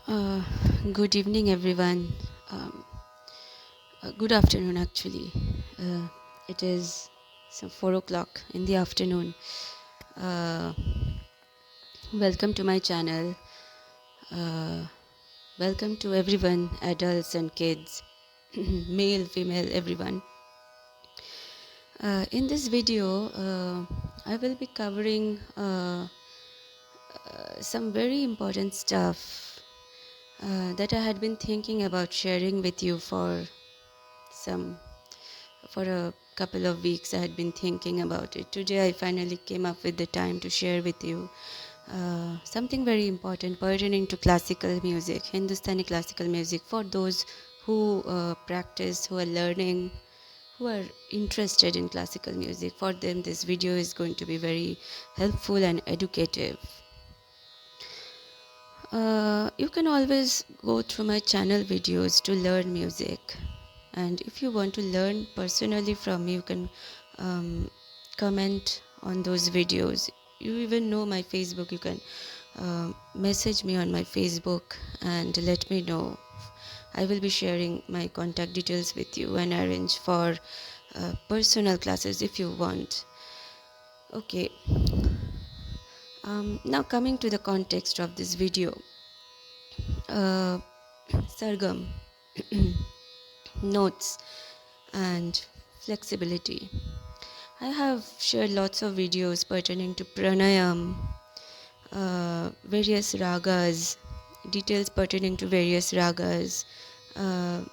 Uh, Good evening, everyone. Um, Good afternoon, actually. It is some 4 o'clock in the afternoon. Uh, Welcome to my channel. Uh, Welcome to everyone, adults and kids, male, female, everyone. In this video, I will be covering some very important stuff that I had been thinking about sharing with you for a couple of weeks. I had been thinking about it. Today I finally came up with the time to share with you something very important pertaining to classical music, Hindustani classical music, for those who practice, who are learning, who are interested in classical music. For them this video is going to be very helpful and educative. You can always go through my channel videos to learn music, and if you want to learn personally from me, you can comment on those videos. You even know my Facebook. You can message me on my Facebook and let me know. I will be sharing my contact details with you and arrange for personal classes if you want. Okay, now coming to the context of this video. Sargam, notes and flexibility. I have shared lots of videos pertaining to pranayam, various ragas, details pertaining to various ragas,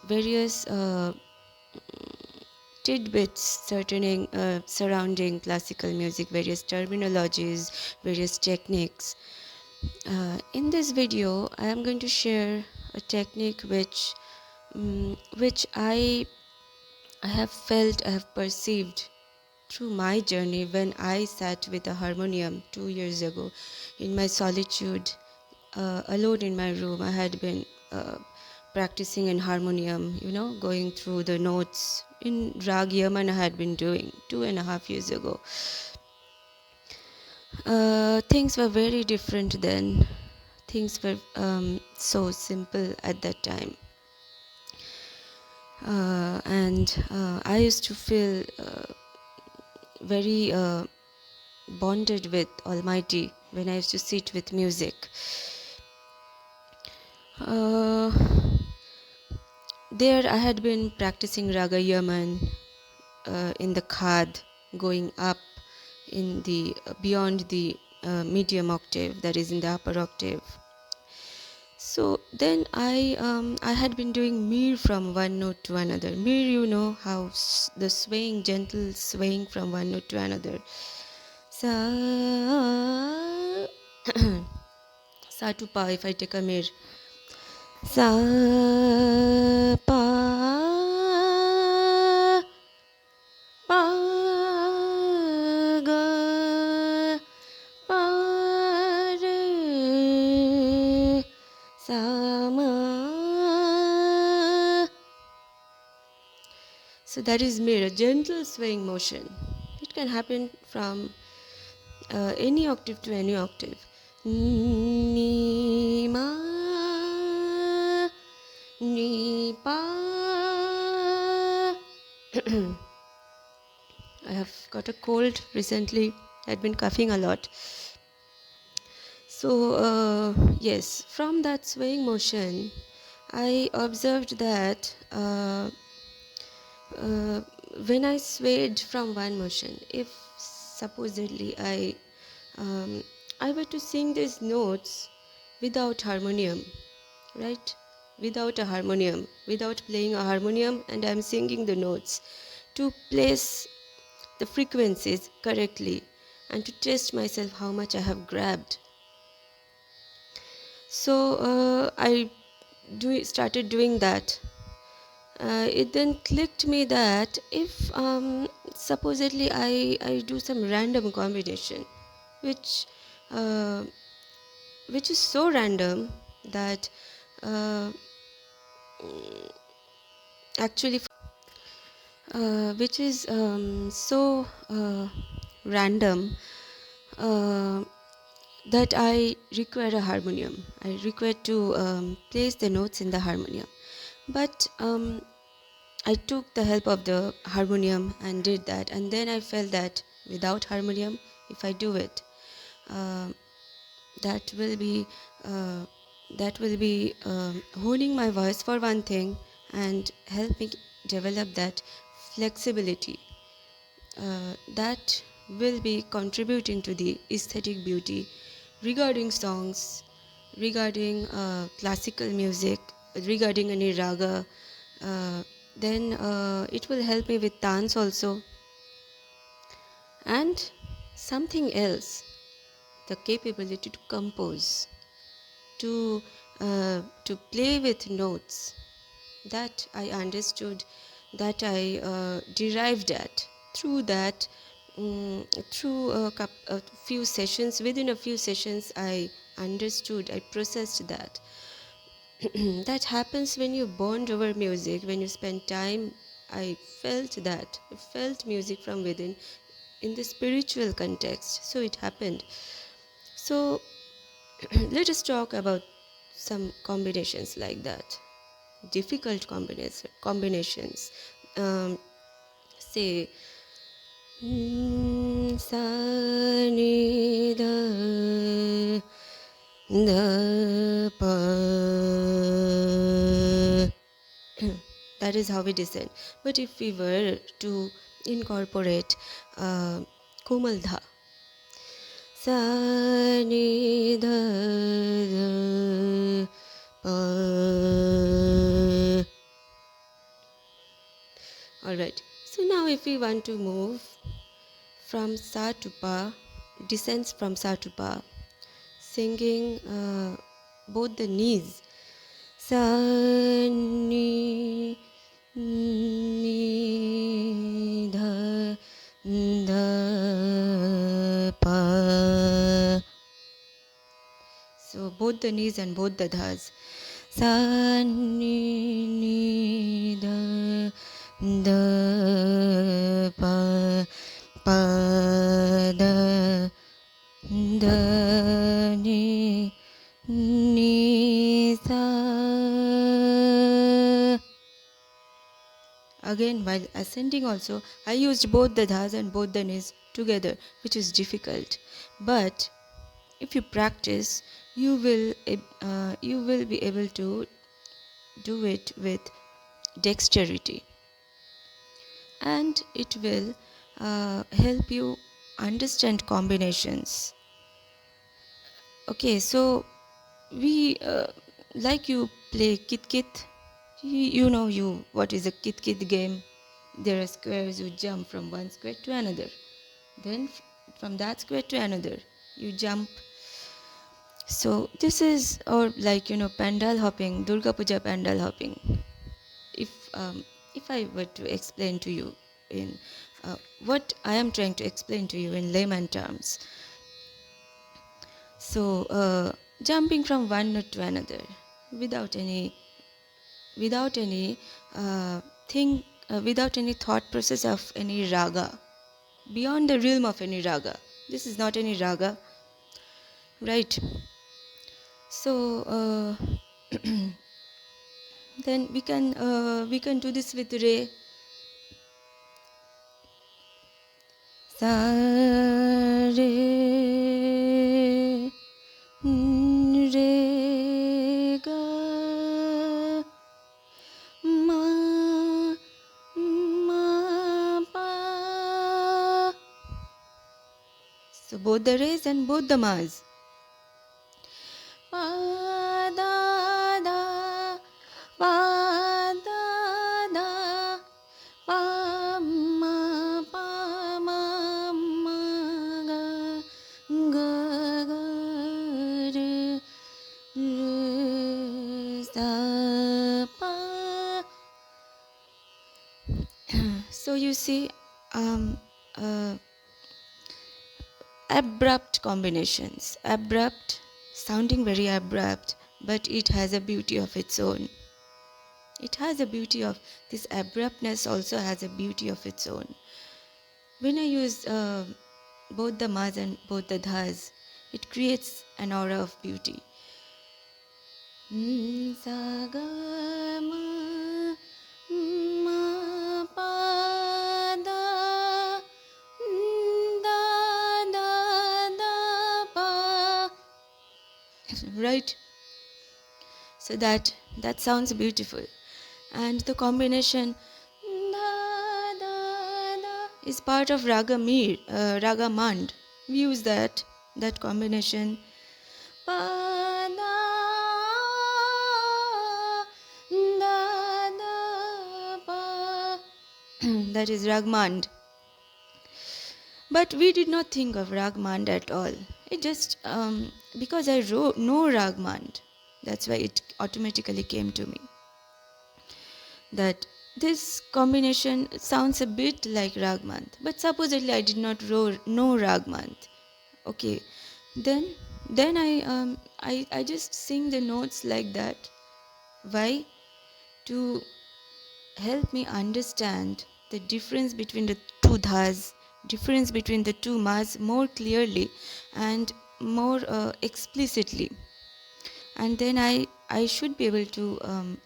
various tidbits surrounding classical music, various terminologies, various techniques. In this video, I am going to share a technique which I have felt, I have perceived through my journey when I sat with a harmonium 2 years ago in my solitude, alone in my room. I had been practicing in harmonium, going through the notes in Rag Yaman. I had been doing 2.5 years ago. Things were very different then. Things were so simple at that time. And I used to feel very bonded with Almighty when I used to sit with music. There I had been practicing Raga Yaman in the Khad, going up in the beyond the medium octave, that is in the upper octave. So then I had been doing mir from one note to another. Mir, you know how the swaying, gentle swaying from one note to another. Sa sa to pa, if I take a mir. Sa pa pa ga pa re sa ma. So that is mir, a gentle swaying motion. It can happen from any octave to any octave. Ni ma ni pa. I have got a cold recently. I'd been coughing a lot. So yes, from that swaying motion, I observed that when I swayed from one motion, if supposedly I were to sing these notes without harmonium, right? Without a harmonium, without playing a harmonium, and I'm singing the notes to place the frequencies correctly and to test myself how much I have grabbed. So I started doing that. It then clicked me that if supposedly I do some random combination, which is so random that actually which is so random that I require a harmonium. I require to place the notes in the harmonium. But I took the help of the harmonium and did that, and then I felt that without harmonium, if I do it, uh, that will be uh, honing my voice for one thing and help me develop that flexibility that will be contributing to the aesthetic beauty regarding songs, regarding classical music, regarding any raga. Then it will help me with dance also, and something else, the capability to compose, to play with notes, that I understood, that I derived at through that, through a few sessions. Within a few sessions, I understood, I processed that. That happens when you bond over music, when you spend time. I felt that, I felt music from within in the spiritual context. So it happened. So let us talk about some combinations like that, difficult combinations. Say sa ni da pa. That is how we descend. But if we were to incorporate komal dha, sa ni da pa. Alright, so now if we want to move from sa to pa, descends from sa to pa, singing both the knees, sa ni ni dha dha pa. So both the knees and both the dhas, sa ni ni dha da pa pa da da ni ni sa. Again, while ascending also, I used both the dhas and both the knees together, which is difficult. But if you practice, you will be able to do it with dexterity, and it will help you understand combinations. Okay, so we like you play kit kit. You know what is a kit kit game. There are squares, you jump from one square to another, then from that square to another you jump. So this is, or like pandal hopping, Durga Puja pandal hopping. If I were to explain to you in what I am trying to explain to you in layman terms, so jumping from one note to another without any without any thought process of any raga, beyond the realm of any raga. This is not any raga, right? So then we can do this with re. Sa re re ga ma ma pa. So both the re's and both the ma's. Pa da da pa da da pa ma pa ma ma ga ga ga re re sa pa. So you see, abrupt combinations, abrupt, sounding very abrupt, but it has a beauty of its own. It has a beauty of, this abruptness also has a beauty of its own. When I use both the mas and both the dhas, It creates an aura of beauty. Sa ga ma ma pa da da da pa. Right? So that sounds beautiful. And the combination da da da is part of Raga Mir, Raga Mand. We use that combination. Pa da da pa. That is Ragmand. But we did not think of Ragmand at all. It just because I know Ragmand, that's why it automatically came to me that this combination sounds a bit like Ragmand. But supposedly I did not know Ragmand. Okay, then I just sing the notes like that. Why? To help me understand the difference between the two dhas, difference between the two mas more clearly and more explicitly. And then I should be able to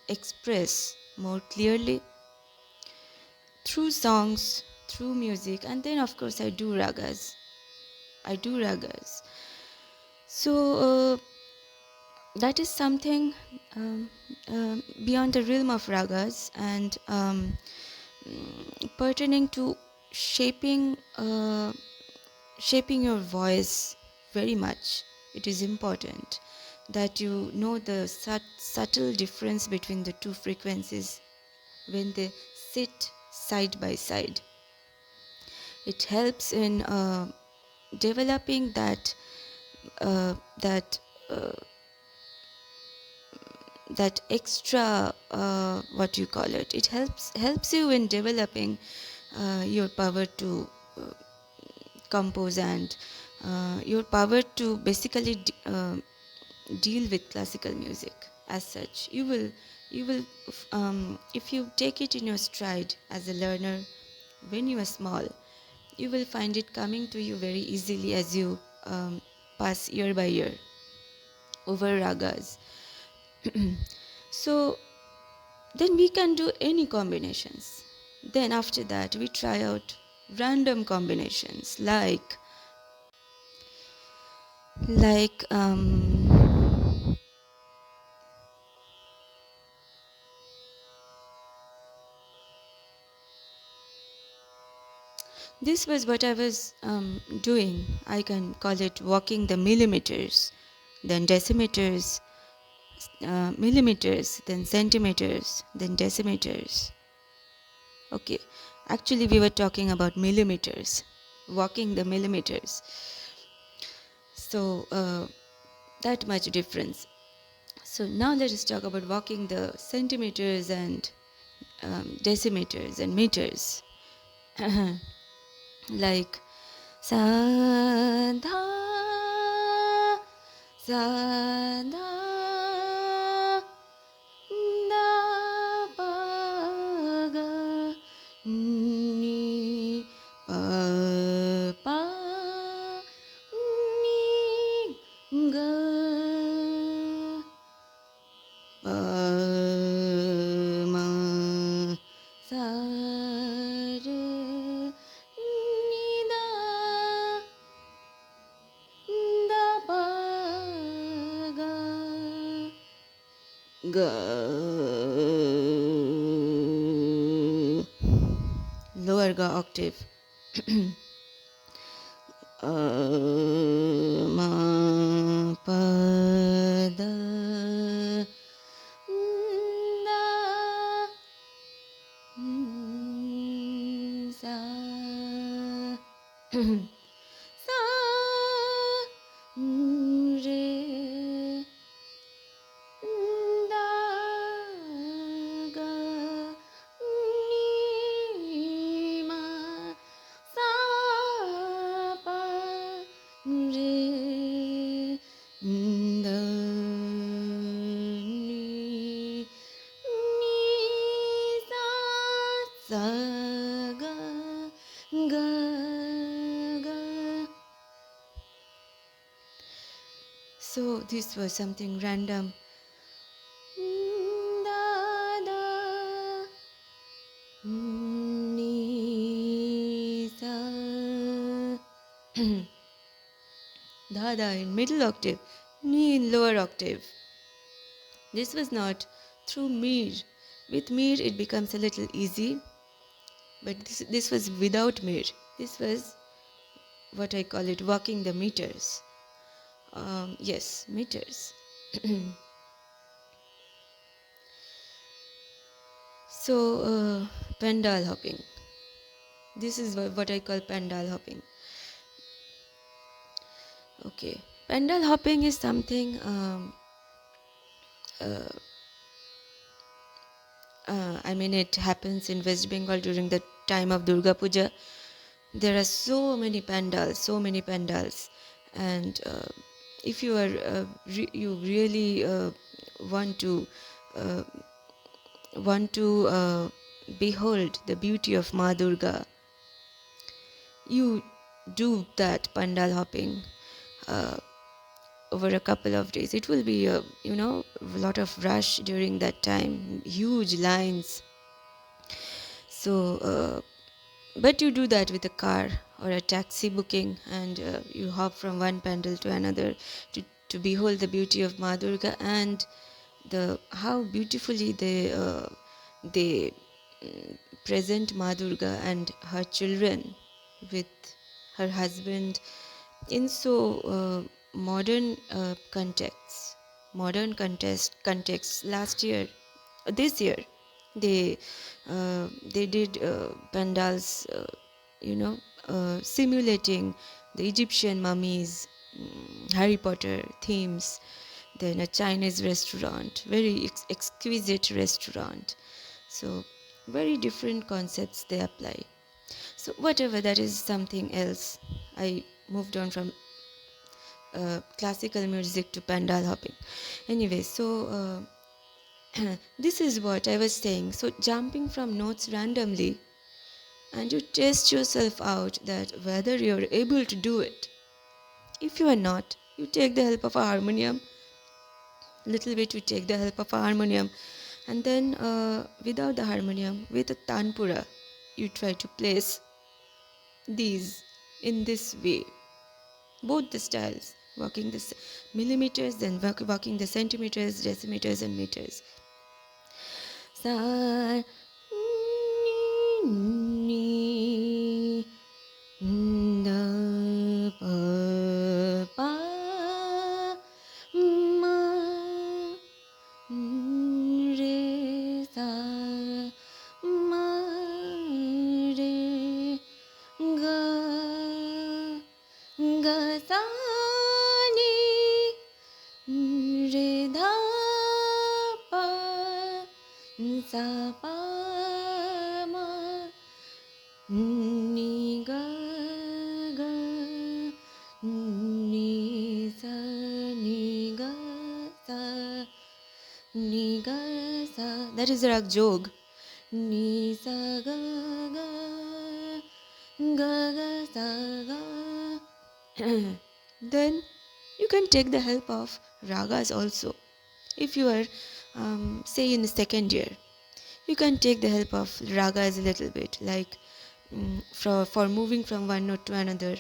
express more clearly through songs, through music, and then of course I do ragas. So that is something beyond the realm of ragas and pertaining to shaping shaping your voice very much. It is important that you know the subtle difference between the two frequencies when they sit side by side. It helps in developing that extra what you call it. It helps you in developing your power to compose and your power to basically deal with classical music as such. You will if you take it in your stride as a learner when you are small, you will find it coming to you very easily as you pass year by year over ragas. So then we can do any combinations. Then after that we try out random combinations like this was what I was doing. I can call it walking the millimeters, then decimeters, millimeters, then centimeters, then decimeters. Okay, actually we were talking about millimeters, walking the millimeters. So that much difference. So now let us talk about walking the centimeters and decimeters and meters. Like sa dha da pa ga ni pa pa ni ga pa ma sa re ni da da pa ga ga. Lower ga octave. Ma pa da da sa sa re da ga ni ma sa pa re da ni sa sa ga ga ga So this was something random. Da, da, ni, sa. Da, da in middle octave, ni in lower octave. This was not through mir. With mir it becomes a little easy, but this was without mir. This was what I call it, walking the meters. Yes, meters. So, pandal hopping. This is what I call pandal hopping. Okay, pandal hopping is something. I mean, it happens in West Bengal during the time of Durga Puja. There are so many pandals, and if you are you really uh, want to behold the beauty of Ma Durga, you do that pandal hopping uh, over a couple of days. It will be a lot of rush during that time, huge lines. So but you do that with a car or a taxi booking, and you hop from one pandal to another to behold the beauty of Ma Durga, and the how beautifully they present Ma Durga and her children with her husband in so modern contexts. Last year, this year, they did pandals, simulating the Egyptian mummies, Harry Potter themes, then a Chinese restaurant, very exquisite restaurant. So very different concepts they apply. So whatever, that is something else. I moved on from classical music to pandal hopping. Anyway, so this is what I was saying. So jumping from notes randomly, and you test yourself out that whether you're able to do it. If you are not, you take the help of a harmonium. Little bit you take the help of a harmonium, and then without the harmonium, with a tanpura, you try to place these in this way. Both the styles, working the millimeters, then working the centimeters, decimeters, and meters. Sa, ni, da, pa, pa, ma, re, sa, ma, re, ga, ga, sa, ni, re, dha, pa, sa, pa, ma, ni, ga, ga, ni, sa, ni, ga, sa, ni, ga, sa. That is rag jog. Ni, sa, ga, ga, ga, ga, sa, ga. Then you can take the help of ragas also. If you are, say, in the second year, you can take the help of ragas a little bit, like for moving from one note to another,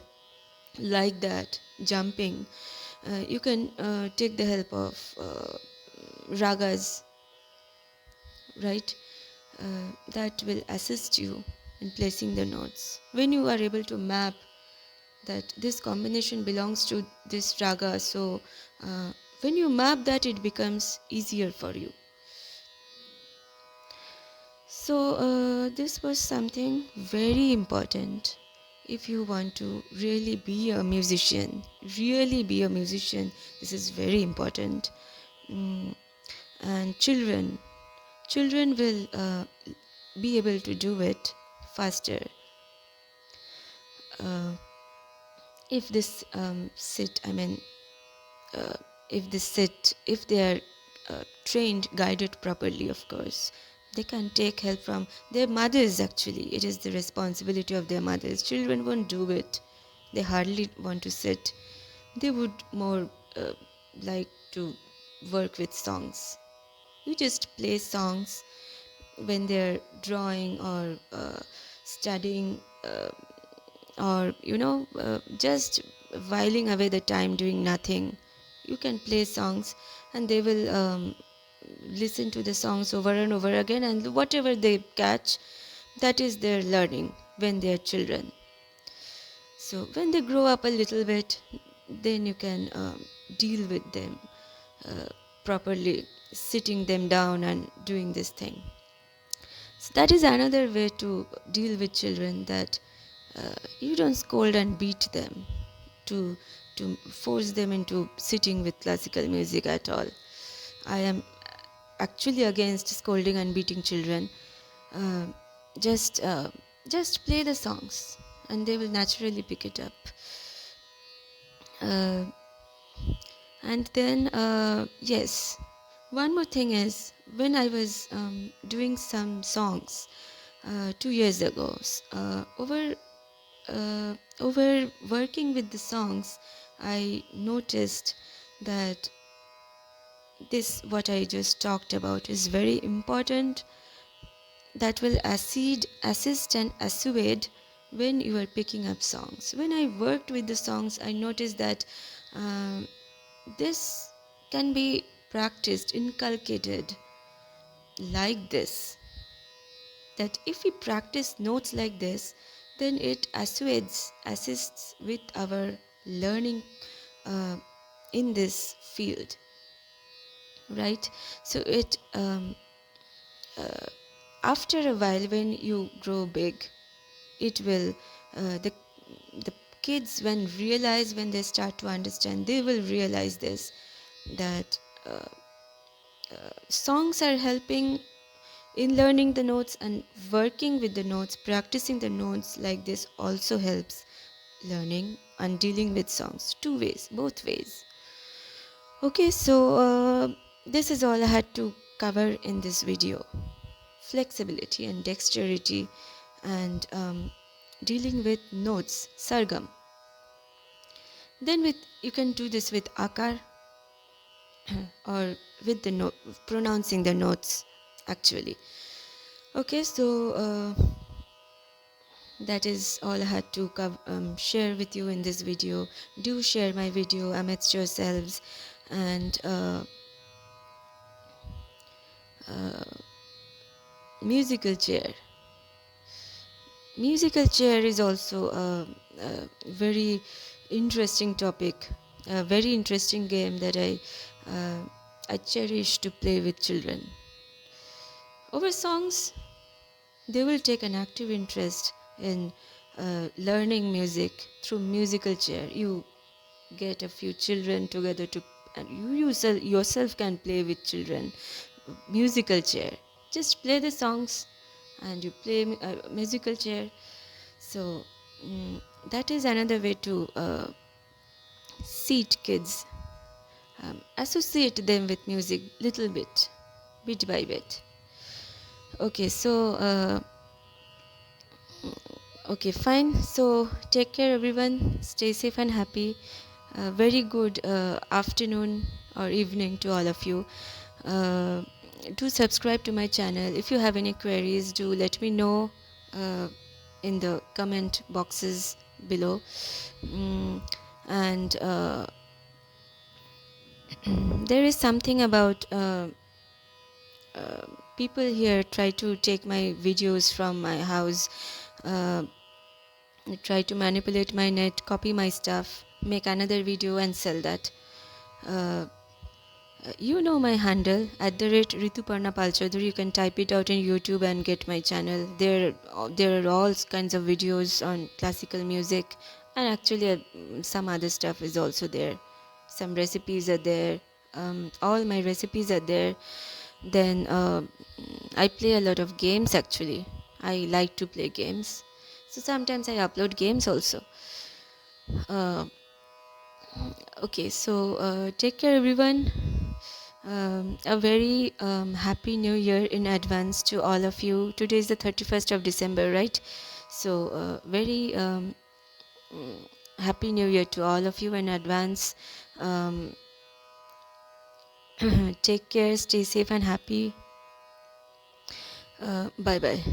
like that, jumping. You can take the help of ragas, right? That will assist you in placing the notes. When you are able to map that this combination belongs to this raga, so when you map that, it becomes easier for you. So this was something very important. If you want to really be a musician, this is very important. And children will be able to do it faster if this if they are trained, guided properly. Of course, they can take help from their mothers. Actually, it is the responsibility of their mothers. Children won't do it. They hardly want to sit. They would more like to work with songs. You just play songs when they're drawing or studying, or just whiling away the time doing nothing. You can play songs, and they will listen to the songs over and over again, and whatever they catch, that is their learning when they're children. So when they grow up a little bit, then you can deal with them properly, sitting them down and doing this thing. So that is another way to deal with children, that you don't scold and beat them to force them into sitting with classical music at all. I am actually against scolding and beating children. Uh, just uh, just play the songs, and they will naturally pick it up. Uh, and then yes, one more thing is, when I was doing some songs 2 years ago, over working with the songs, I noticed that this, what I just talked about, is very important. That will assist and assuage when you are picking up songs. When I worked with the songs, I noticed that um, this can be practiced, inculcated like this. That if we practice notes like this, then it assists with our learning uh, in this field, right? So it after a while, when you grow big, it will the kids, when they start to understand, they will realize this, that songs are helping in learning the notes, and working with the notes, practicing the notes like this also helps learning and dealing with songs, two ways, both ways. Okay, so this is all I had to cover in this video. Flexibility and dexterity, and dealing with notes, sargam. Then you can do this with akar, or with the note, pronouncing the notes actually. Okay, so that is all I had to share with you in this video. Do share my video amidst yourselves, and musical chair. Musical chair is also a very interesting topic, a very interesting game that I cherish to play with children. Over songs, they will take an active interest in learning music through musical chair. You get a few children together to, and you yourself can play with children. Musical chair, just play the songs and you play musical chair. So that is another way to seat kids, associate them with music little bit by bit. Okay, so okay, fine. So take care, everyone. Stay safe and happy. Very good afternoon or evening to all of you. Do subscribe to my channel. If you have any queries, do let me know in the comment boxes below. And there is something about people here try to take my videos from my house, try to manipulate my net, copy my stuff, make another video and sell that. You know my handle, @Rituparna Palchoudhury. You can type it out in YouTube and get my channel. There are all kinds of videos on classical music, and actually some other stuff is also there. Some recipes are there. All my recipes are there. Then I play a lot of games actually. I like to play games. So sometimes I upload games also. Okay, so take care, everyone. A very happy new year in advance to all of you. Today is the 31st of December, right? So very happy new year to all of you in advance. Take care, stay safe and happy. Bye bye.